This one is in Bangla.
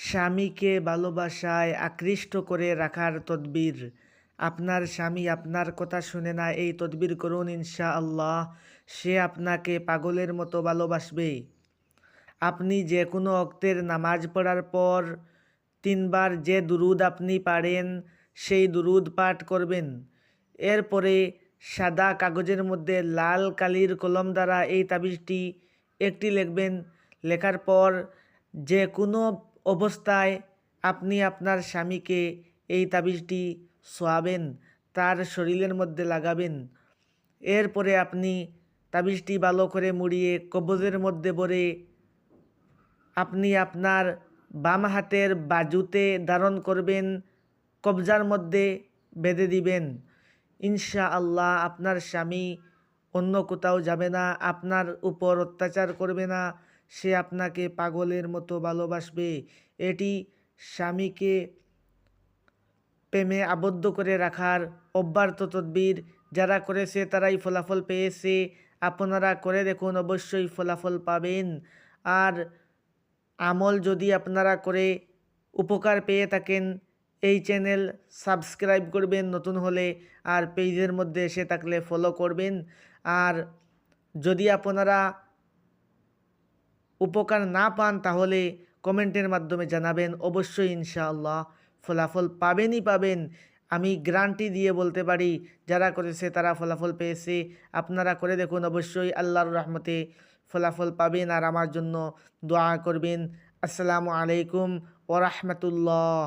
স্বামীকে ভালোবাসায় আকৃষ্ট করে রাখার তদবির। আপনার স্বামী আপনার কথা শুনে না, এই তদবির করুন, ইনশাআল্লাহ সে আপনাকে পাগলের মতো ভালোবাসবে। আপনি যে কোনো ওয়াক্তের নামাজ পড়ার পর 3 বার যে দুরুদ আপনি পারেন সেই দুরুদ পাঠ করবেন। এরপরে সাদা কাগজের মধ্যে লাল কালির কলম দ্বারা এই তাবিজটি একটি লিখবেন। লেখার পর যে কোনো অবস্থায় আপনি আপনার স্বামীকে এই তাবিজটি ছোঁয়াবেন, তার শরীরের মধ্যে লাগাবেন। এরপরে আপনি তাবিজটি ভালো করে মুড়িয়ে কবজের মধ্যে ভরে আপনি আপনার বাম হাতের বাজুতে ধারণ করবেন, কবজার মধ্যে বেঁধে দিবেন। ইনশাআল্লাহ আপনার স্বামী অন্য কোথাও যাবে না, আপনার উপর অত্যাচার করবে না, সে আপনাকে পাগলের মতো ভালোবাসবে। এটি স্বামীকে প্রেমে আবদ্ধ করে রাখার অব্যর্থ তদবির। যারা করেছে তারাই ফলাফল পেয়েছে। আপনারা করে দেখুন, অবশ্যই ফলাফল পাবেন। আর আমল যদি আপনারা করে উপকার পেয়ে থাকেন, এই চ্যানেল সাবস্ক্রাইব করবেন নতুন হলে, আর পেজের মধ্যে এসে থাকলে ফলো করবেন। আর যদি আপনারা উপকার না পান তাহলে কমেন্টের মাধ্যমে জানাবেন। অবশ্যই ইনশাআল্লাহ ফলাফল পাবেনই পাবেন। আমি গ্যারান্টি দিয়ে বলতে পারি, যারা করেছে তারা ফলাফল পেয়েছে। আপনারা করে দেখুন, অবশ্যই আল্লাহর রহমতে ফলাফল পাবেন। আর আমার জন্য দোয়া করবেন। আসসালামু আলাইকুম ওয়া রাহমাতুল্লাহ।